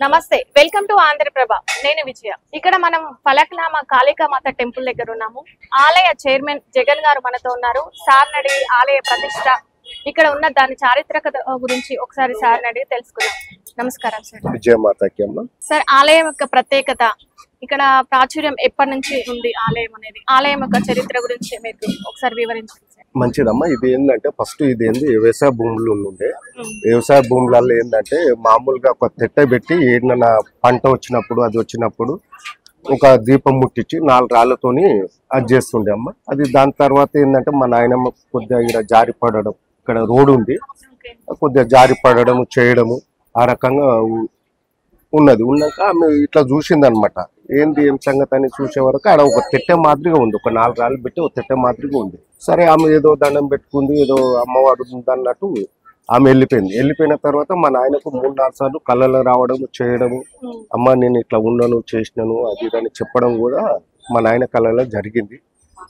నమస్తే, welcome to Andhraprabha. నేను విజయ. ఇక్కడ మనం ఫలక్నామా కాళికామాత టెంపుల్ దగ్గర ఉన్నాము. ఆలయ చైర్మన్ జగన్ గారు మనతో ఉన్నారు. సార్ నడి ఆలయ ప్రతిష్ట, ఇక్కడ ఉన్న దాని చారిత్రకత గురించి ఒకసారి సార్ నడి తెలుసుకుందాం. నమస్కారం సార్. విజయమాతకి అమ్మ. సార్, ఆలయం యొక్క ప్రత్యేకత, ఇక్కడ ప్రాచుర్యం ఎప్పటి నుంచి ఉంది ఆలయం అనేది, ఆలయం యొక్క చరిత్ర గురించి మీకు ఒకసారి వివరించండి సార్. మంచిదమ్మా. ఇది ఏంటంటే ఫస్ట్ ఇది ఏంది వ్యవసాయ భూములు ఉండే. వ్యవసాయ భూములలో ఏంటంటే మామూలుగా ఒక తెట్ట పెట్టి ఏదైనా పంట వచ్చినప్పుడు అది వచ్చినప్పుడు ఒక దీపం ముట్టించి 4 రాళ్లతోని అది చేస్తుండే అమ్మ. అది దాని తర్వాత ఏంటంటే మా నాయనమ్మ కొద్దిగా ఇక్కడ జారి పడడం, ఇక్కడ రోడ్డు ఉంది, కొద్దిగా జారి పడడం చేయడము ఆ రకంగా ఉన్నది. ఉన్నాక ఆమె ఇట్లా చూసింది అనమాట. ఏంది ఏం సంగతి అని చూసే వరకు ఆడ ఒక తెట్టె మాదిరిగా ఉంది, ఒక 4 రాళ్ళు పెట్టి ఒక తెట్టె మాదిరిగా ఉంది. సరే ఆమె ఏదో దండం పెట్టుకుంది, ఏదో అమ్మవారు అన్నట్టు ఆమె వెళ్ళిపోయింది. వెళ్ళిపోయిన తర్వాత మా నాయనకు 3-4 సార్లు కళ్ళలో రావడం చేయడము, అమ్మ నేను ఇట్లా ఉన్నాను చేసినాను అది అని చెప్పడం కూడా మా నాయన కళ్ళలో జరిగింది.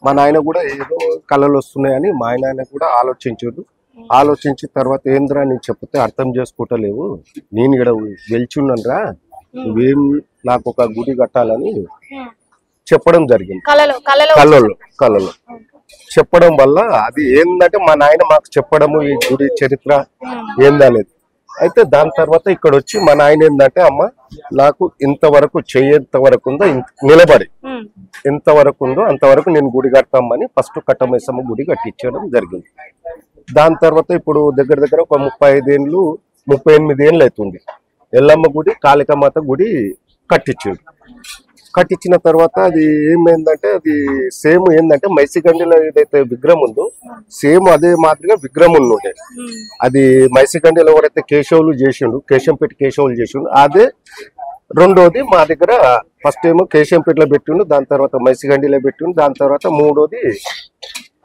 మా నాయన కూడా ఏదో కళలు వస్తున్నాయని మా నాయన కూడా ఆలోచించాడు. ఆలోచించిన తర్వాత ఏంద్రా నేను చెప్తే అర్థం చేసుకుంటలేవు, నేను ఇక్కడ వెళ్చున్నానరా, నువ్వేం నాకు ఒక గుడి కట్టాలని చెప్పడం జరిగింది. కళలో చెప్పడం వల్ల అది ఏంటంటే మా నాయన మాకు చెప్పడము ఈ గుడి చరిత్ర ఏందనేది. అయితే దాని తర్వాత ఇక్కడ వచ్చి మా నాయన ఏంటంటే అమ్మ నాకు ఇంతవరకు చెయ్యేంత వరకు ఉందో నిలబడి ఎంతవరకు ఉందో అంతవరకు నేను గుడి కడతామని ఫస్ట్ కట్టమైసమ్మ గుడి కట్టించడం జరిగింది. దాని తర్వాత ఇప్పుడు దగ్గర దగ్గర ఒక 38 ఏళ్ళు అవుతుంది ఎల్లమ్మ గుడి కాళికామాత గుడి కట్టించాడు. కట్టించిన తర్వాత అది ఏమైందంటే అది సేమ్ ఏంటంటే మైసిగండిలో ఏదైతే విగ్రహం ఉందో సేమ్ అదే మాదిరిగా విగ్రహం ఉండే. అది మైసిగండిలో ఎవరైతే కేశవులు చేసిండు, కేశంపేట కేశవులు చేసిండు, అదే రెండోది మా దగ్గర ఫస్ట్ ఏమో కేశంపేటలో పెట్టిండు, దాని తర్వాత మైసిగండిలో పెట్టిండు, దాని తర్వాత మూడోది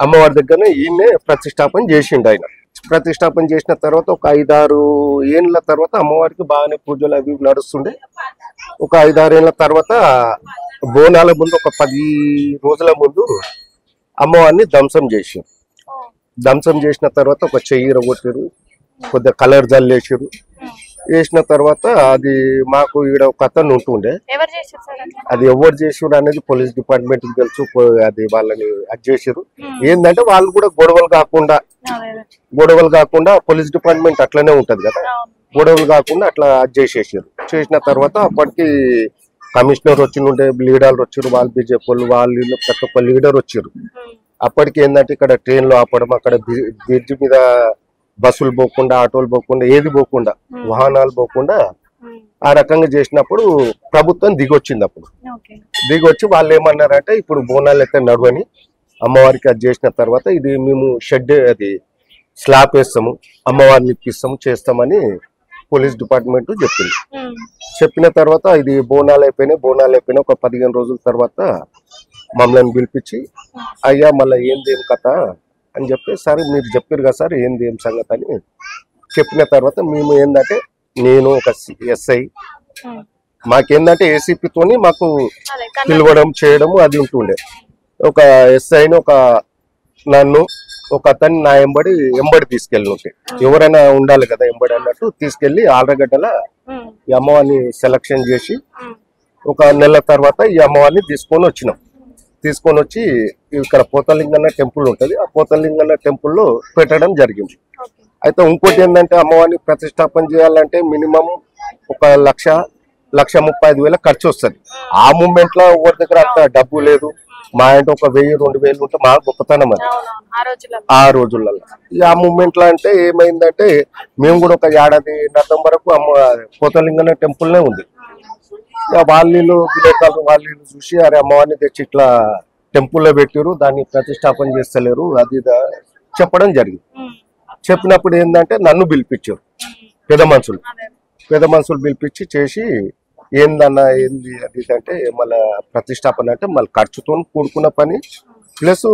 అమ్మవారి దగ్గరనే ఈయన్నే ప్రతిష్టాపన చేసిండు. ఆయన ప్రతిష్టాపన చేసిన తర్వాత ఒక 5-6 ఏళ్ళ తర్వాత అమ్మవారికి బాగానే పూజలు అవి నడుస్తుండే. ఒక 5-6 ఏళ్ళ తర్వాత బోనాల ముందు ఒక 10 రోజుల ముందు అమ్మవారిని ధ్వంసం చేసారు. ధ్వంసం చేసిన తర్వాత ఒక చెయ్యి రగొట్టారు, కొద్దిగా కలర్ జల్లేసారు. వేసిన తర్వాత అది మాకు ఇక్కడ ఒక అతను ఉంటుండే, అది ఎవరు చేసారు అనేది పోలీస్ డిపార్ట్మెంట్ కి తెలుసు. అది వాళ్ళని అది చేసారు. ఏంటంటే వాళ్ళు కూడా గొడవలు కాకుండా పోలీస్ డిపార్ట్మెంట్ అట్లనే ఉంటది కదా, గొడవలు కాకుండా అట్లా అది చేసేసారు. చేసిన తర్వాత అప్పటికి కమిషనర్ వచ్చిండే, లీడర్లు వచ్చారు, వాళ్ళు బీజేపీ వాళ్ళు ప్రతి ఒక్క లీడర్ వచ్చారు. అప్పటికి ఏంటంటే ఇక్కడ ట్రైన్లు ఆపడం, అక్కడ బ్రిడ్జ్ మీద బస్సులు పోకుండా, ఆటోలు పోకుండా, ఏది పోకుండా, వాహనాలు పోకుండా ఆ రకంగా చేసినప్పుడు ప్రభుత్వం దిగొచ్చింది. అప్పుడు దిగొచ్చి వాళ్ళు ఏమన్నారంటే ఇప్పుడు బోనాలు అయితే నడవని అమ్మవారికి అది చేసిన తర్వాత ఇది మేము షెడ్ అది స్లాబ్ వేస్తాము, అమ్మవారిని ఇప్పిస్తాము, చేస్తామని పోలీస్ డిపార్ట్మెంట్ చెప్పింది. చెప్పిన తర్వాత ఇది బోనాలు అయిపోయినాయి. ఒక 15 రోజుల తర్వాత మమ్మల్ని పిలిపించి అయ్యా మళ్ళీ ఏం కథ అని చెప్పి, సరే మీరు చెప్పారు కదా సార్ ఏం సంగతి అని చెప్పిన తర్వాత మేము ఏంటంటే నేను ఒక ఎస్ఐ, మాకేందంటే ఏసీపీతోని మాకు పిలవడం చేయడము అది ఉంటుండే. ఒక ఎస్ఐని ఒక నన్ను ఒక అతన్ని నా ఎంబడి తీసుకెళ్ళి ఉంటే, ఎవరైనా ఉండాలి కదా ఎంబడి అన్నట్టు తీసుకెళ్లి ఆలగడ్డల ఈ అమ్మవారిని సెలక్షన్ చేసి ఒక నెల తర్వాత ఈ అమ్మవారిని తీసుకొని వచ్చి ఇక్కడ పోతలింగన్న టెంపుల్ ఉంటుంది, ఆ పోతలింగన్న టెంపుల్లో పెట్టడం జరిగింది. అయితే ఇంకోటి ఏంటంటే అమ్మవారిని ప్రతిష్టాపన చేయాలంటే మినిమం 1,35,000 ఖర్చు వస్తుంది. ఆ మూమెంట్ లో ఎవరి దగ్గర అంత డబ్బు లేదు. మా అంటే ఒక 1000-2000 ఉంటే మా గొప్పతనం అది ఆ రోజులలో. ఆ మూమెంట్ లో అంటే ఏమైందంటే మేము కూడా ఒక ఏడాది నర్థం వరకు పోతలింగన్న టెంపుల్నే ఉంది. వాళ్ళు విలేకరులు వాళ్ళు చూసి అరే అమ్మవారిని తెచ్చి ఇట్లా టెంపుల్లో పెట్టారు, దాన్ని ప్రతిష్టాపన చేస్తలేరు అది చెప్పడం జరిగింది. చెప్పినప్పుడు ఏంటంటే నన్ను పిలిపించారు పెద్ద మనుషులు పిలిపించి చేసి ఏందన్నా ఏంది అది అంటే మళ్ళీ ప్రతిష్టాపన అంటే మళ్ళీ ఖర్చుతో కూడుకున్న పని, ప్లస్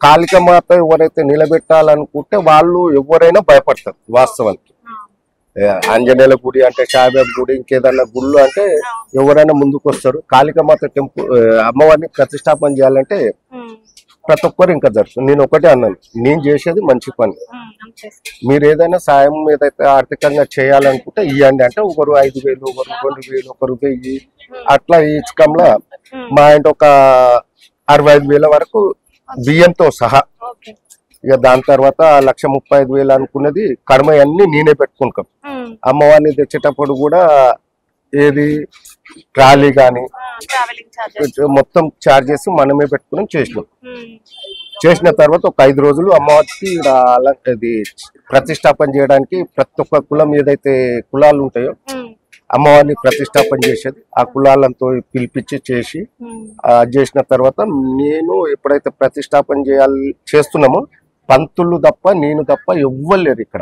కాళికామాత ఎవరైతే నిలబెట్టాలనుకుంటే వాళ్ళు ఎవరైనా భయపడతారు. వాస్తవానికి ఆంజనేయుల గుడి అంటే, సాయిబాబా గుడి, ఇంకేదన్నా గుళ్ళు అంటే ఎవరైనా ముందుకు వస్తారు. కాళికామాత టెంపుల్ అమ్మవారిని ప్రతిష్టాపన చేయాలంటే ప్రతి ఒక్కరు ఇంకా జరుగుతుంది. నేను ఒకటే అన్నాను, నేను చేసేది మంచి పని. అంతే. మీరు ఏదైనా సాయం ఏదైతే ఆర్థికంగా చేయాలనుకుంటే ఇవ్వండి అంటే ఒకరు 5,000, ఒకరు 2,000, ఒకరు 1,000 అట్లా ఈ ఇచ్చకంలో మా ఇంటి ఒక 65,000 వరకు బియ్యంతో సహా. ఇక దాని తర్వాత 1,35,000 అనుకున్నది కడమ అన్ని నేనే పెట్టుకుంటాం. అమ్మవారిని తెచ్చేటప్పుడు కూడా ఏది ట్రాలీ కానీ మొత్తం చార్జెస్ మనమే పెట్టుకుని చేసిన తర్వాత ఒక 5 రోజులు అమ్మవారికి ఇది ప్రతిష్టాపన చేయడానికి ప్రతి ఒక్క కులం ఏదైతే కులాలు ఉంటాయో అమ్మవారిని ప్రతిష్టాపన చేసేది ఆ కులాలతో పిలిపించి చేసి చేసిన తర్వాత నేను ఎప్పుడైతే ప్రతిష్టాపన చేస్తున్నామో పంతులు తప్ప నేను తప్ప ఎవ్వరు లేరు ఇక్కడ.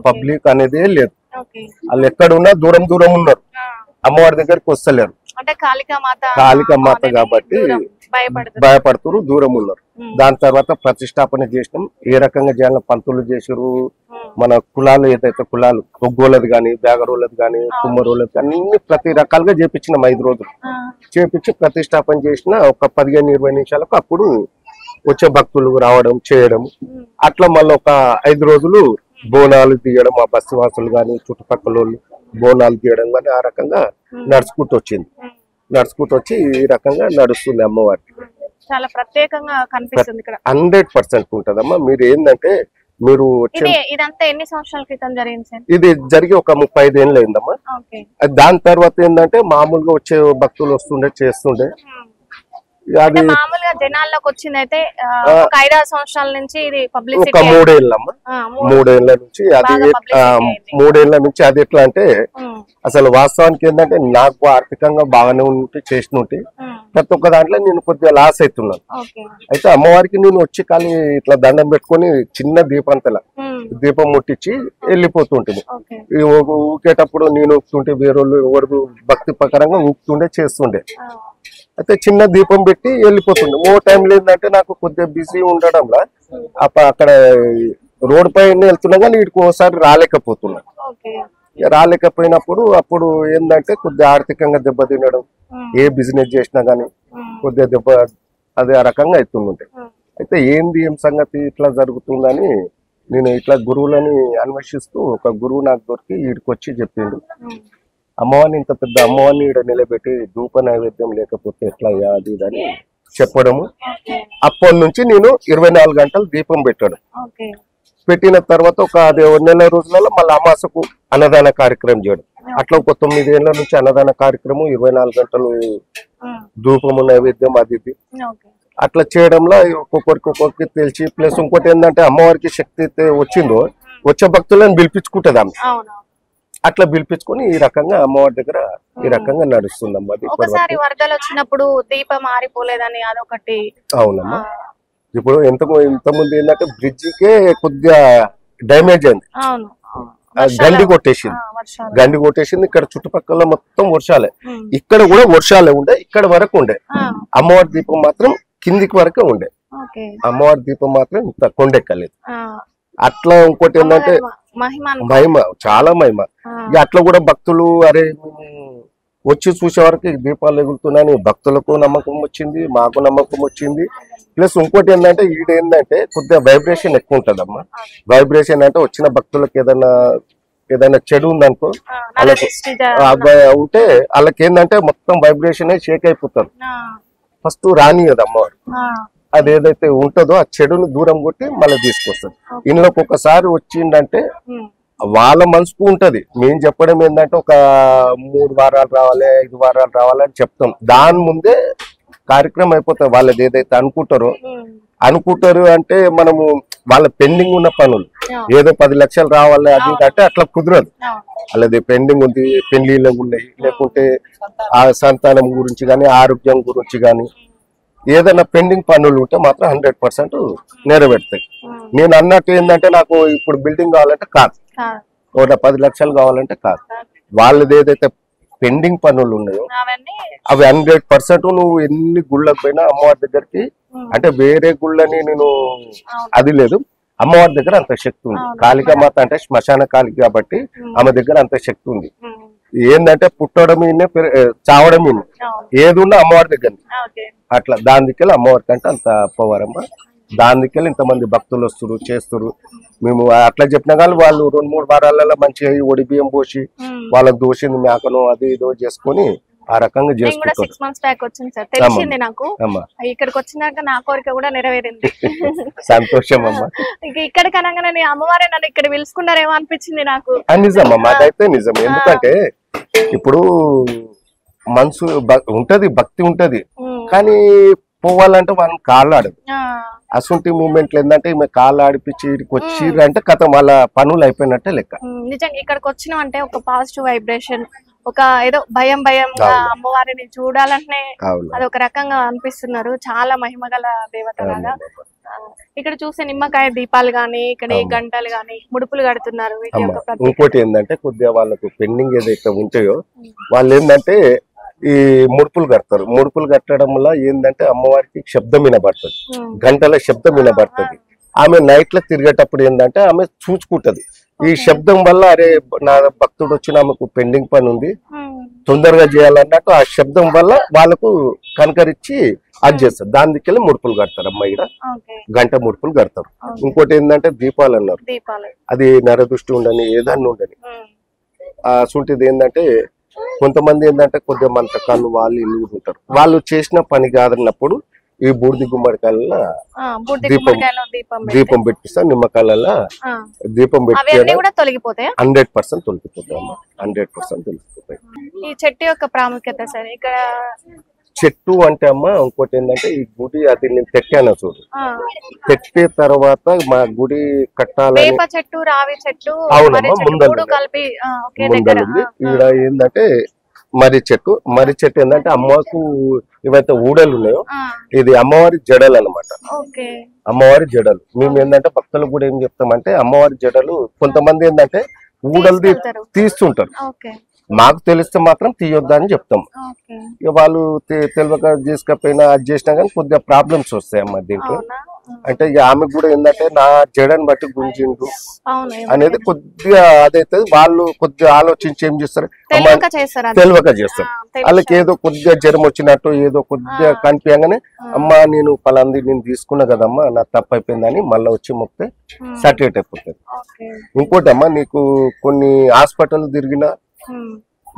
పబ్లిక్ అనేదే లేదు. వాళ్ళు ఎక్కడున్నా దూరం దూరం ఉన్నారు, అమ్మవారి దగ్గరికి వస్తలేరు. కాళికా మాత కాబట్టి భయపడుతున్నారు, దూరం ఉన్నారు. దాని తర్వాత ప్రతిష్టాపన చేసినాం. ఏ రకంగా చేయాలని పంతులు చేసారు. మన కులాలు ఏదైతే కులాలు ఒగ్గోళ్ళది కానీ, బేగరోళ్ళది కానీ, కుమ్మరోళ్ళది కానీ అన్ని ప్రతి రకాలుగా చేపించినాం. 5 రోజులు చేపించి ప్రతిష్టాపన చేసిన ఒక 15-20 నిమిషాలకు అప్పుడు వచ్చే భక్తులు రావడం చేయడం. అట్లా మళ్ళీ ఒక 5 రోజులు బోనాలు తీయడం, ఆ బస్తివాసులు కానీ చుట్టుపక్కల వాళ్ళు బోనాలు తీయడం కానీ ఆ రకంగా నడుచుకుంటూ వచ్చింది. నడుచుకుంటూ వచ్చి ఈ రకంగా నడుస్తుంది అమ్మవారికి. చాలా ప్రత్యేకంగా కనిపిస్తుంది ఇక్కడ. 100% ఉంటదమ్మా. మీరు ఏంటంటే మీరు ఇదంతా ఎన్ని సంవత్సరాల క్రితం జరిగింది సార్? ఇది జరిగి ఒక 35 ఏళ్ళు అయిందమ్మా. దాని తర్వాత ఏంటంటే మామూలుగా వచ్చే భక్తులు వస్తుండే చేస్తుండే. అది మామూలుగా జనాల్లోకి వచ్చింది అయితే ఒక 5-6 సంవత్సరాల నుంచి ఇది పబ్లిసిటీ. ఒక 3 ఏళ్ళమ్మా. 3 ఏళ్ళ నుంచి అది 3 ఏళ్ళ నుంచి అది ఎట్లా అంటే అసలు వాస్తవానికి ఏంటంటే నాకు ఆర్థికంగా బాగానే ఉంటే చేసిన ఉంటే ప్రతి ఒక్క దాంట్లో నేను కొద్దిగా లాస్ అవుతున్నాను. అయితే అమ్మవారికి నేను వచ్చి కానీ ఇట్లా దండం పెట్టుకొని చిన్న దీపంతలా దీపం ముట్టించి వెళ్ళిపోతుంటుంది. ఊకేటప్పుడు నేను ఊపుతుంటే వేరే ఎవరు భక్తి ప్రకారంగా ఊపుతుండే చేస్తుండే. అయితే చిన్న దీపం పెట్టి వెళ్ళిపోతుండే. మో టైంలో ఏంటంటే నాకు కొద్దిగా బిజీ ఉండడంలో అక్కడ రోడ్ పైన వెళ్తున్నా కానీ వీటికి ఒకసారి రాలేకపోతున్నా. రాలేకపోయినప్పుడు అప్పుడు ఏంటంటే కొద్దిగా ఆర్థికంగా దెబ్బ తినడం, ఏ బిజినెస్ చేసినా గానీ కొద్దిగా దెబ్బ అదే రకంగా అవుతుండే. అయితే ఏం సంగతి ఇట్లా జరుగుతుందని నేను ఇట్లా గురువులని అన్వేషిస్తూ ఒక గురువు నాకు దొరికి వీడికి వచ్చి చెప్పిండు, అమ్మవారిని ఇంత పెద్ద అమ్మవారిని ఇక్కడ నిలబెట్టి ధూప నైవేద్యం లేకపోతే ఎట్లా అది అని చెప్పడము. అప్పటి నుంచి నేను 24 గంటలు దీపం పెట్టడం. పెట్టిన తర్వాత ఒక 1 నెల రోజులలో మళ్ళీ అమాసకు అన్నదాన కార్యక్రమం చేయడం. అట్లా ఒక 9 ఏళ్ల నుంచి అన్నదాన కార్యక్రమం 24 గంటలు ధూపము నైవేద్యం అది అట్లా చేయడంలో ఒక్కొక్కరికి తెలిసి. ప్లస్ ఇంకోటి ఏంటంటే అమ్మవారికి శక్తి అయితే వచ్చిందో వచ్చే భక్తులను పిలిపించుకుంటది ఆమె. అట్లా పిలిపించుకొని ఈ రకంగా అమ్మవారి దగ్గర ఈ రకంగా నడుస్తుందమ్మా. ఒకసారి వరదలు వచ్చినప్పుడు దీపం ఆరిపోలేదని అదొకటి. అవునమ్మా. ఇప్పుడు ఇంతకుముందు ఏంటంటే బ్రిడ్జికే కొద్దిగా డ్యామేజ్ అయింది, గండి కొట్టేసింది. ఇక్కడ చుట్టుపక్కల మొత్తం వర్షాలే, ఇక్కడ కూడా వర్షాలే ఉండే, ఇక్కడ వరకు ఉండే. అమ్మవారి దీపం మాత్రం కిందికి వరకే ఉండే. అమ్మవారి దీపం మాత్రం ఇంత కొండెక్కలేదు. అట్లా ఇంకోటి ఏంటంటే మహిమ, చాలా మహిమ. అట్లా కూడా భక్తులు అరే వచ్చి చూసే వరకు దీపాలు ఎగురుతున్నాయని భక్తులకు నమ్మకం వచ్చింది, మాకు నమ్మకం వచ్చింది. ప్లస్ ఇంకోటి ఏంటంటే ఏంటంటే కొద్దిగా వైబ్రేషన్ ఎక్కువ ఉంటదమ్మా. వైబ్రేషన్ అంటే వచ్చిన భక్తులకు ఏదైనా చెడు ఉందనుకో వాళ్ళకి ఉంటే వాళ్ళకి ఏంటంటే మొత్తం వైబ్రేషన్ షేక్ అయిపోతారు. ఫస్ట్ రాని కదా అమ్మవారు అదేదైతే ఉంటుందో ఆ చెడును దూరం కొట్టి మళ్ళీ తీసుకొస్తుంది. ఇంట్లోకి ఒకసారి వచ్చిందంటే వాళ్ళ మనసుకు ఉంటది. మేము చెప్పడం ఏంటంటే ఒక 3 వారాలు రావాలి, 5 వారాలు రావాలి అని చెప్తాం. దాని ముందే కార్యక్రమం అయిపోతుంది. వాళ్ళది ఏదైతే అనుకుంటారు అంటే మనము వాళ్ళ పెండింగ్ ఉన్న పనులు ఏదో 10 లక్షలు రావాలి అది అంటే అట్లా కుదరదు. వాళ్ళది పెండింగ్ ఉంది, పెళ్లిళ్ళు ఉన్నాయి, లేకుంటే ఆ సంతానం గురించి కానీ ఆరోగ్యం గురించి కానీ ఏదైనా పెండింగ్ పనులు ఉంటే మాత్రం 100% నెరవేరుతాయి. నేను అన్నట్టు ఏంటంటే నాకు ఇప్పుడు బిల్డింగ్ కావాలంటే కాదు, ఒక 10 లక్షలు కావాలంటే కాదు. వాళ్ళది ఏదైతే పెండింగ్ పనులు ఉన్నాయో అవి 100% నువ్వు ఎన్ని గుళ్ళకు పోయినా అమ్మవారి దగ్గరికి అంటే వేరే గుళ్ళని నేను అది లేదు, అమ్మవారి దగ్గర అంత శక్తి ఉంది. కాళికా మాత అంటే శ్మశాన కాళిక కాబట్టి ఆమె దగ్గర అంత శక్తి ఉంది. ఏంటంటే పుట్టడం ఈయనే చావడం ఈయన, ఏది ఉన్నా అమ్మవారి దగ్గర అట్లా. దాని దిక్కెళ్ళి అమ్మవారి కంటే అంత పవరమ్మ. దాని దిక్కెళ్ళి ఇంతమంది భక్తులు వస్తారు చేస్తారు. మేము అట్లా చెప్పినా కానీ వాళ్ళు 2-3 వారాలలో మంచిగా ఒడి బియ్యం పోసి వాళ్ళకి దోషింది మేకను అది ఇదో చేసుకొని ఆ రకంగా చేసుకుంటారు. 6 months బ్యాక్ వచ్చింది సార్, తెలిసింది నాకు. ఇక్కడికి వచ్చినాక నా కోరిక కూడా నెరవేరింది. సంతోషం అమ్మ. ఇక్కడ కనగానే అమ్మవారే నన్ను ఇక్కడ పిలుచుకున్నారేమో అనిపించింది నాకు. నిజం అమ్మ, అదైతే నిజం. ఎందుకంటే ఇప్పుడు మనసు ఉంటది, భక్తి ఉంటది, కానీ పోవాలంటే మనం కాళ్ళు ఆడదు. అసంటి మూమెంట్లు ఏంటంటే ఈమె కాళ్ళు ఆడిపించి ఇక్కడికి వచ్చిర్రు అంటే కథ వాళ్ళ పనులు అయిపోయినట్టే లెక్క. నిజంగా ఇక్కడికి వచ్చినాం అంటే ఒక పాజిటివ్ వైబ్రేషన్, ఒక ఏదో భయం అమ్మవారిని చూడాలంటే అది ఒక రకంగా అనిపిస్తున్నారు. చాలా మహిమగల దేవత లాగా. ఇక్కడ చూసే నిమ్మకాయ దీపాలు గానీ, ఇక్కడ గంటలు గానీ, ముడుపులు కడుతున్నారు. ఇంకోటి ఏంటంటే కొద్దిగా వాళ్ళకు పెండింగ్ ఏదైతే ఉంటాయో వాళ్ళు ఏంటంటే ఈ ముడుపులు కడతారు. ముడుపులు కట్టడం వల్ల ఏంటంటే అమ్మవారికి శబ్దం వినబడుతుంది, గంటల శబ్దం వినబడుతుంది. ఆమె నైట్ లో తిరిగేటప్పుడు ఏంటంటే ఆమె చూసుకుంటది. ఈ శబ్దం వల్ల అరే నా భక్తుడు వచ్చిన ఆమెకు పెండింగ్ పని ఉంది తొందరగా చేయాలన్నట్టు ఆ శబ్దం వల్ల వాళ్ళకు కనకరించి అది చేస్తారు. దాని దిక్కెళ్ళి ముడుపులు కడతారు అమ్మ. ఇక్కడ గంట ముడుపులు కడతారు. ఇంకోటి ఏంటంటే దీపాలు అన్నారు, అది నరదృష్టి ఉండని ఏదాన్ని ఉండని. ఆ సుంటిది ఏంటంటే కొంతమంది ఏంటంటే కొద్దిగా మంత్రకాలు వాళ్ళు ఇల్లు ఉంటారు, వాళ్ళు చేసిన పని కాదన్నప్పుడు ఈ బూడిది గుమ్మడికాయల దీపం పెట్టిస్తా, నిమ్మకాయల దీపం పెట్టి 100% తొలగిపోతాయి. 100% తొలగిపోతాయి. 100% తొలగిపోతాయి. ఈ చెట్టు యొక్క ప్రాముఖ్యత సార్ ఇక్కడ. చెట్టు అంటే అమ్మ ఇంకోటి ఏంటంటే ఈ గుడి అది నేను తెట్టాను చూడు, తెట్టే తర్వాత మా గుడి కట్టాలని చెట్టు రావి చెట్టు అవునమ్మా ముందలుంది. ఈడ ఏంటంటే మర్రి చెట్టు ఏంటంటే అమ్మకు ఇవైతే ఊడలు ఉన్నాయో ఇది అమ్మవారి జడలు అనమాట. అమ్మవారి జడలు మేము ఏంటంటే భక్తులకు కూడా ఏం చెప్తామంటే అమ్మవారి జడలు కొంతమంది ఏంటంటే ఊడలు తీస్తుంటారు, మాకు తెలిస్తే మాత్రం తీయొద్దా అని చెప్తాం. ఇక వాళ్ళు తెలియక చేసుకపోయినా అది చేసినా కానీ కొద్దిగా ప్రాబ్లమ్స్ వస్తాయి అమ్మ దీంట్లో. అంటే ఇక ఆమెకు కూడా ఏంటంటే నా జడని బట్టి గుంజిండు అనేది కొద్దిగా అదైతే వాళ్ళు కొద్దిగా ఆలోచించి ఏం చేస్తారు, తెలియక చేస్తారు. వాళ్ళకి ఏదో కొద్దిగా జ్వరం వచ్చినట్టు ఏదో కొద్దిగా కనిపించగానే అమ్మ నేను పలాంది నేను తీసుకున్నా కదమ్మా నా తప్పు అయిపోయిందని మళ్ళీ వచ్చి మొక్కితే సర్టిఫికేట్ అయిపోతుంది. ఇంకోటి అమ్మ నీకు కొన్ని హాస్పిటల్ తిరిగినా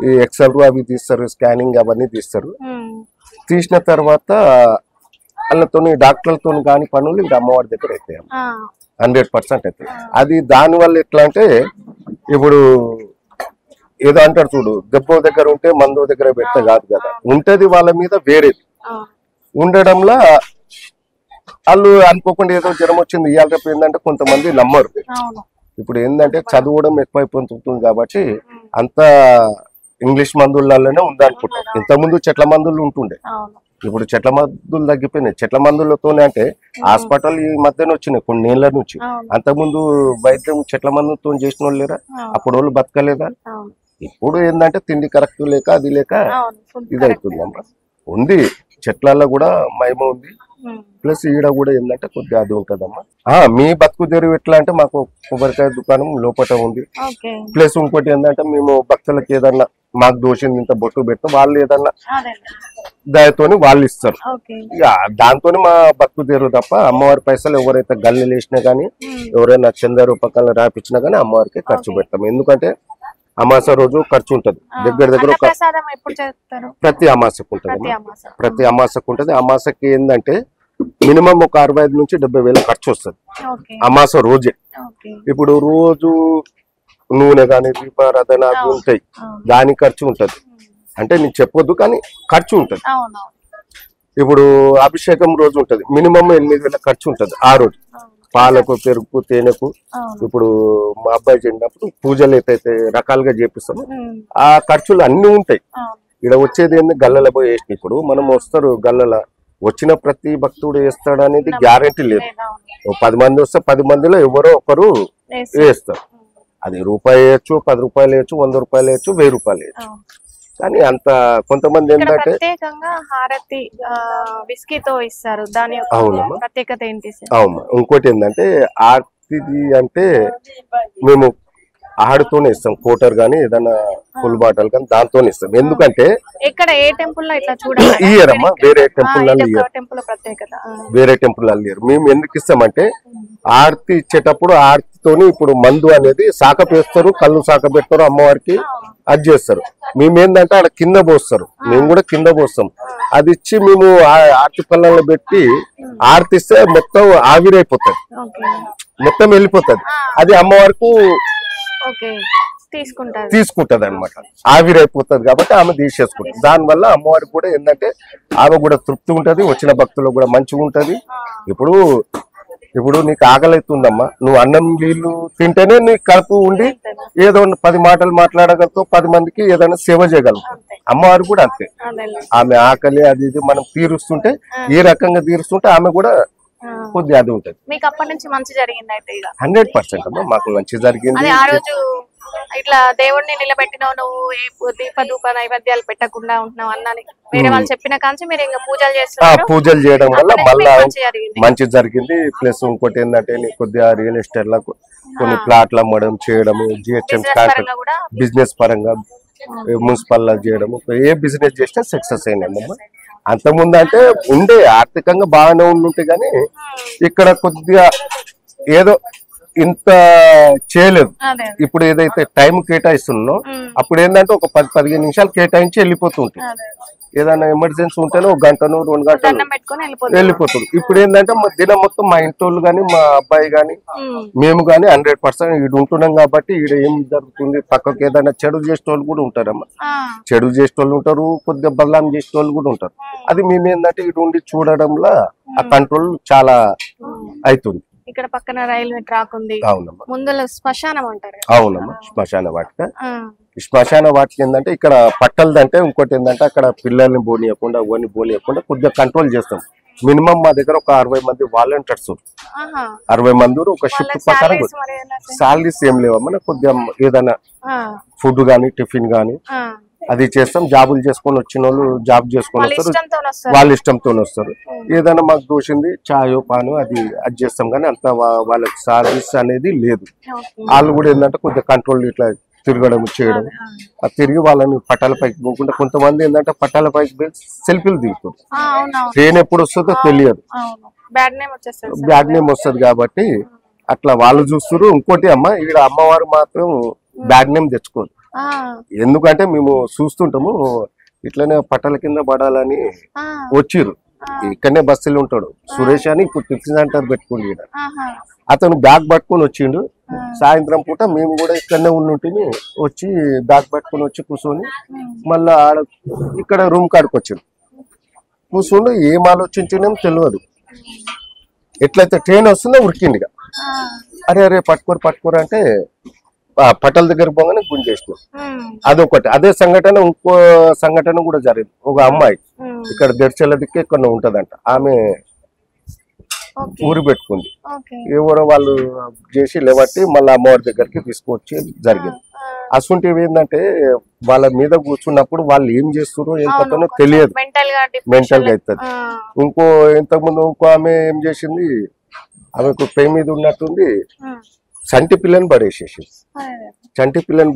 ఈ ఎక్స్రే అవి తీస్తారు, స్కానింగ్ అవన్నీ తీస్తారు. తీసిన తర్వాత వాళ్ళతో డాక్టర్లతో కాని పనులు ఇక్కడ అమ్మవారి దగ్గర అవుతాయి 100% అవుతాయి. అది దాని వల్ల ఎట్లా అంటే ఇప్పుడు ఏదో అంటారు చూడు, దెబ్బ దగ్గర ఉంటే మందు దగ్గర పెడితే కాదు కదా, ఉంటది వాళ్ళ మీద వేరేది ఉండడంలో వాళ్ళు అనుకోకుండా ఏదో జ్వరం వచ్చింది ఇవాళ రేపు ఏంటంటే కొంతమంది నమ్మరు. ఇప్పుడు ఏంటంటే చదవడం ఎక్కువైపోతుంది కాబట్టి అంతా ఇంగ్లీష్ మందులలోనే ఉందనుకుంటాం. ఇంతకుముందు చెట్ల మందులు ఉంటుండే, ఇప్పుడు చెట్ల మందులు తగ్గిపోయినాయి. చెట్ల మందులతోనే అంటే హాస్పిటల్ ఈ మధ్యన వచ్చినాయి కొన్ని ఏళ్ల నుంచి. అంతకుముందు వైద్యం చెట్ల మందులతో చేసిన వాళ్ళు లేరా, అప్పుడు వాళ్ళు బతకలేదా. ఇప్పుడు ఏంటంటే తిండి కరెక్ట్ లేక అది లేక ఇది అవుతుంది అమ్మ. ఉంది చెట్లలో కూడా మహిమ ఉంది, ప్లస్ ఈడ కూడా ఏంటంటే కొద్దిగా అది ఉంటదమ్మా. మీ బతుకు తెరువు ఎట్లా అంటే మాకు కొబ్బరికాయ దుకాణం లోపల ఉంది. ప్లస్ ఇంకోటి ఏంటంటే మేము భక్తులకు ఏదన్నా మాకు దోషింది ఇంత బొట్టు పెడతాం, వాళ్ళు ఏదన్నా దానితోని వాళ్ళు ఇస్తారు. దాంతో మా బతుకు తెరువు తప్ప అమ్మవారి పైసలు ఎవరైతే గల్లీలు వేసినా గానీ ఎవరైనా చంద రూపకాలను రాపించినా గానీ అమ్మవారికి ఖర్చు పెడతాం. ఎందుకంటే అమాస రోజు ఖర్చు ఉంటది, దగ్గర దగ్గర ప్రతి అమాసకు ఉంటది. ప్రతి అమాసకు ఉంటది. అమాసకి ఏంటంటే మినిమం ఒక 65 నుంచి 70 వేల ఖర్చు వస్తుంది అమాస రోజే. ఇప్పుడు రోజు నూనె గాని దీపారాధన అవి ఉంటాయి, దాని ఖర్చు ఉంటది. అంటే నేను చెప్పొద్దు కానీ ఖర్చు ఉంటది. ఇప్పుడు అభిషేకం రోజు ఉంటది, మినిమం 8 వేల ఖర్చు ఉంటది ఆ రోజు. పాలకు పెరుగు తేనెకు ఇప్పుడు మా అబ్బాయి చెందినప్పుడు పూజలు అయితే రకాలుగా చేపిస్తాము, ఆ ఖర్చులు అన్ని ఉంటాయి. ఇక్కడ వచ్చేది ఏంది గల్లల పోయి వేసిన, ఇప్పుడు మనం వస్తారు గల్లల వచ్చిన ప్రతి భక్తుడు వేస్తాడు అనేది గ్యారంటీ లేదు. 10 మంది వస్తే 10 మందిలో ఎవరో ఒకరు వేస్తారు. అది రూపాయి వేయచ్చు, 10 రూపాయలు వేయచ్చు, 100 రూపాయలు వేయచ్చు, 1000 రూపాయలు వేయచ్చు. కానీ అంత కొంతమంది ఏంటంటే హారతి విస్కీతో ఇస్తారు, దాని ప్రత్యేకత ఏంటి? అవును, ఇంకోటి ఏంటంటే ఆర్తిది అంటే మేము ఆడుతోనే ఇస్తాం, కోటర్ గానీ ఏదైనా ఫుల్ బాటిల్ కానీ దాంతోనే ఇస్తాం. ఎందుకంటే ఇక్కడ ఏ టెంపుల్ లో ఇట్లా చూడాలి ఇయ్యరమ్మా, వేరే టెంపుల్ టెంపుల్ ప్రత్యేకత. వేరే టెంపుల్ ఇయ్యరు. మేము ఎందుకు ఇస్తామంటే ఆరతి ఇచ్చేటప్పుడు ఆరతితోని ఇప్పుడు మందు అనేది సాకపేస్తారు, కళ్ళు సాకపెడతారు, అమ్మవారికి అది చేస్తారు. మేము ఏంటంటే ఆడ కింద పోస్తారు, మేము కూడా కింద పోస్తాం. అది ఇచ్చి మేము ఆరతి పళ్ళలో పెట్టి ఆరతిస్తే మొత్తం ఆవిరైపోతుంది, మొత్తం వెళ్ళిపోతుంది. అది అమ్మవారికి తీసుకుంటది అనమాట, ఆవిరైపోతుంది. కాబట్టి ఆమె తీసేసుకుంటుంది. దానివల్ల అమ్మవారికి కూడా ఏంటంటే ఆమె కూడా తృప్తి ఉంటది, వచ్చిన భక్తులకు కూడా మంచిగా ఉంటది. ఇప్పుడు నీకు ఆకలి అవుతుందమ్మా, నువ్వు అన్నం నీళ్లు తింటేనే నీకు కడుపు ఉండి ఏదో 10 మాటలు మాట్లాడగలతో 10 మందికి ఏదైనా సేవ చేయగలవు. అమ్మవారు కూడా అంతే, ఆమె ఆకలి అది ఇది మనం తీరుస్తుంటే ఏ రకంగా తీరుస్తుంటే ఆమె కూడా కొద్దిగా అది ఉంటది. మీకు అప్పటి నుంచి మంచి జరిగింది అయితే? 100% అమ్మా మాకు మంచి జరిగింది. ఆ రోజు ఇట్లా దేవుడిని నిలబెట్టినావు, నువ్వు దీప ధూప నైవేద్యాలు పెట్టకుండా ఉంటున్నావు అన్నాని వేరే వాళ్ళు చెప్పిన కాంచి మీరు ఇంకా పూజలు చేస్తున్నారు. పూజలు చేయడం వల్ల మళ్ళా మంచి జరిగింది. ప్లస్ ఇంకోటి ఏంటంటే కొద్దిగా రియల్ ఎస్టేట్ లకు కొన్ని ప్లాట్లు అమ్మడం చేయడము, జిహెచ్ఎం బిజినెస్ పరంగా మున్సిపల్ చేయడము, ఏ బిజినెస్ చేసినా సక్సెస్ అయినామమ్మా. అంతకుముందు అంటే ఉండే ఆర్థికంగా బాగానే ఉండుంటే గానీ ఇక్కడ కొద్దిగా ఏదో ఇంత చేయలేదు. ఇప్పుడు ఏదైతే టైం కేటాయిస్తున్నానో అప్పుడు ఏంటంటే ఒక 10-15 నిమిషాలు కేటాయించి వెళ్ళిపోతుంటాయి. ఏదైనా ఎమర్జెన్సీ ఉంటేనే 1 గంటను 2 గంటలు వెళ్ళిపోతుంది. ఇప్పుడు ఏంటంటే మా దినం మొత్తం మా ఇంటోళ్ళు గాని మా అబ్బాయి గాని మేము గాని 100% ఈడు ఉంటున్నాం కాబట్టి ఈడ ఏం జరుగుతుంది పక్కకు ఏదైనా చెడు చేసేటోళ్ళు కూడా ఉంటారమ్మా. చెడు చేసేటోళ్ళు ఉంటారు, కొద్దిగా బదలాం చేసేటోళ్ళు కూడా ఉంటారు. అది మేము ఏంటంటే ఇటు ఉండి చూడడంలో ఆ కంట్రోల్ చాలా అవుతుంది. ఇక్కడ పక్కన రైల్వే ట్రాక్ ఉంది. అవునమ్మా. ముందులో శ్మశానం అంటారు. అవునమ్మా, శ్మశాన వాటిక. శ్మశాన వాటిక ఏంటంటే ఇక్కడ పట్టలదంటే ఇంకోటి ఏంటంటే అక్కడ పిల్లల్ని బోనియకుండా అవన్నీ బోనియకుండా కొద్దిగా కంట్రోల్ చేస్తాం. మినిమం మా దగ్గర ఒక 60 మంది వాలంటీర్స్, 60 మంది ఒక షిఫ్ట్ ప్రకారం. సాలరీస్ ఏం లేవమ్మా, కొద్దిగా ఏదైనా ఫుడ్ గానీ టిఫిన్ గానీ అది చేస్తాం. జాబులు చేసుకొని వచ్చిన వాళ్ళు జాబ్ చేసుకొని వస్తారు, వాళ్ళ ఇష్టంతో వస్తారు. ఏదైనా మాకు దోషింది చాయో పాను అది చేస్తాం కానీ అంత వాళ్ళకి సర్వీస్ అనేది లేదు. వాళ్ళు కూడా ఏంటంటే కొద్దిగా కంట్రోల్ ఇట్లా తిరగడం చేయడం, తిరిగి వాళ్ళని పట్టాల పైకి పోకుండా కొంతమంది ఏంటంటే పట్టాల పైకి సెల్ఫీలు దిగుతారు. ట్రైన్ ఎప్పుడు వస్తుందో తెలియదు, బ్యాడ్ నేమ్ వస్తుంది కాబట్టి అట్లా వాళ్ళు చూస్తారు. ఇంకోటి అమ్మ ఇక్కడ అమ్మవారు మాత్రం బ్యాడ్ నేమ్ తెచ్చుకోదు. ఎందుకంటే మేము చూస్తుంటాము ఇట్లనే పట్టాల కింద పడాలని వచ్చిర్రు. ఇక్కడనే బస్సులు ఉంటాడు సురేష్ అని, ఇప్పుడు టిఫిన్ సెంటర్ పెట్టుకుంది. అతను బ్యాగ్ పట్టుకొని వచ్చిండు. సాయంత్రం పూట మేము కూడా ఇక్కడనే ఉండి వచ్చి బ్యాగ్ పట్టుకొని వచ్చి కూర్చొని మళ్ళా ఆడ ఇక్కడ రూమ్ కాడికి వచ్చిండు. కూర్చోండు ఏం ఆలోచించినేం తెలియదు. ఎట్లయితే ట్రైన్ వస్తుందో ఉరికిండిగా, అరే పట్టుకోరు అంటే పట్టల దగ్గర పోగానే గుంజేసినాం. అదొకటి. అదే సంఘటన ఇంకో సంఘటన కూడా జరిగింది. ఒక అమ్మాయి ఇక్కడ దర్శల దిక్కు ఎక్కడ ఉంటదంట, ఆమె ఊరి పెట్టుకుంది. ఎవరో వాళ్ళు చేసి లేవట్టి మళ్ళీ అమ్మవారి దగ్గరికి తీసుకొచ్చి జరిగింది. అసంటివి ఏంటంటే వాళ్ళ మీద కూర్చున్నప్పుడు వాళ్ళు ఏం చేస్తారో ఏం కథనో తెలియదు, మెంటల్ గా అవుతుంది. ఇంతకుముందు ఇంకో ఆమె ఏం చేసింది, ఆమెకు పై మీద ఉన్నట్టుంది చంటి పిల్లని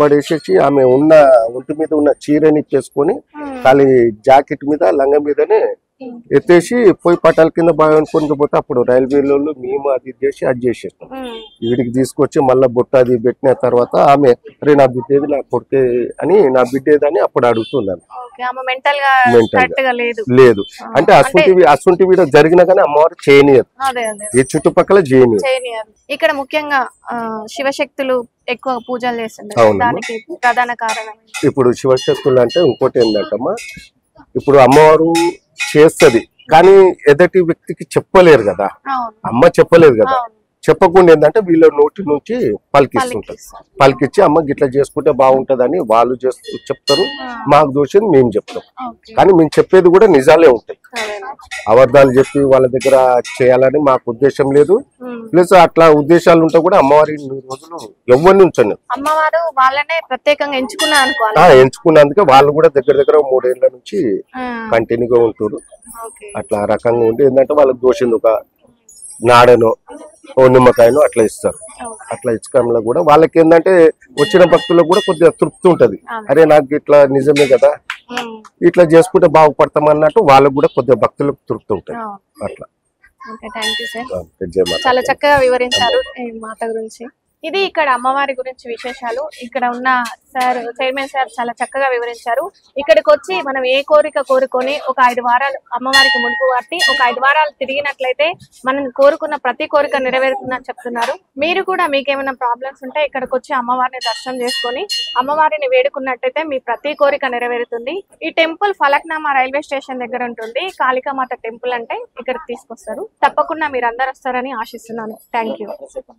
పడేసేసి ఆమె ఉన్న ఒంటి మీద ఉన్న చీరని ఇచ్చేసుకొని ఖాళీ జాకెట్ మీద లంగ మీదనే ఎత్తేసి పోయి పట్టాల కింద బాగా అనుకోని పోతే అప్పుడు రైల్వేలో మేము అది చేసి అది చేసేస్తాం. వీడికి తీసుకొచ్చి మళ్ళీ బొట్ట అది పెట్టిన తర్వాత ఆమె అరే నా బిడ్డేది నా కొడుకే అని, నా బిడ్డేదని అప్పుడు అడుగుతుంది. లేదు అంటే అసంటి వీడియో జరిగినా కానీ అమ్మవారు చేయనియదు, ఈ చుట్టుపక్కల చేయనియదు. ఇక్కడ ముఖ్యంగా శివశక్తులు ఎక్కువ పూజలు చేస్తుంటారు, దానికి ప్రధాన కారణం ఇప్పుడు శివశక్తులు అంటే ఇంకోటి ఏంటంటమ్మా, ఇప్పుడు అమ్మవారు చేస్తది కానీ ఎదటి వ్యక్తికి చెప్పలేరు కదా, అమ్మ చెప్పలేదు కదా. చెప్పకుండా ఏంటంటే వీళ్ళ నోటి నుంచి పలికిస్తుంటారు. పలికిచ్చి అమ్మ గిట్లా చేసుకుంటే బాగుంటదని వాళ్ళు చెప్తారు, మాకు దోషం మేము చెప్తాం. కానీ మేము చెప్పేది కూడా నిజాలే ఉంటాయి. అబద్ధాలు చెప్పి వాళ్ళ దగ్గర చేయాలని మాకు ఉద్దేశం లేదు. ప్లస్ అట్లా ఉద్దేశాలు ఉంటే కూడా అమ్మవారి రోజులు ఎవరిని ఉంచండి, అమ్మవారు వాళ్ళనే ప్రత్యేకంగా ఎంచుకున్నందుకే వాళ్ళు కూడా దగ్గర 3 ఏళ్ల నుంచి కంటిన్యూగా ఉంటారు. అట్లా రకంగా ఉంటే ఏంటంటే వాళ్ళకి దోషింది ఒక నాడను ఓ నిమ్మకాయను అట్లా ఇస్తారు. అట్లా ఇచ్చకంలో కూడా వాళ్ళకి ఏంటంటే వచ్చిన భక్తులకు కూడా కొద్దిగా తృప్తి ఉంటది. అరే నాకు ఇట్లా నిజమే కదా, ఇట్లా చేసుకుంటే బాగుపడతాం అన్నట్టు వాళ్ళకు కూడా కొద్దిగా భక్తులకు తృప్తి ఉంటది. అట్లా చాలా చక్కగా వివరించారు ఈ మాత గురించి. ఇది ఇక్కడ అమ్మవారి గురించి విశేషాలు. ఇక్కడ ఉన్న సార్, చైర్మన్ సార్ చాలా చక్కగా వివరించారు. ఇక్కడికి వచ్చి మనం ఏ కోరిక కోరుకొని ఒక 5 వారాలు అమ్మవారికి ముడుపు పట్టి ఒక 5 వారాలు తిరిగినట్లయితే మనం కోరుకున్న ప్రతి కోరిక నెరవేరుతుందని చెప్తున్నారు. మీరు కూడా మీకేమైనా ప్రాబ్లమ్స్ ఉంటే ఇక్కడికి వచ్చి అమ్మవారిని దర్శనం చేసుకొని అమ్మవారిని వేడుకున్నట్టయితే మీ ప్రతి కోరిక నెరవేరుతుంది. ఈ టెంపుల్ ఫలక్నామా రైల్వే స్టేషన్ దగ్గర ఉంటుంది. కాళికామాత టెంపుల్ అంటే ఇక్కడికి తీసుకొస్తారు. తప్పకుండా మీరు అందరు వస్తారని ఆశిస్తున్నాను. Thank you.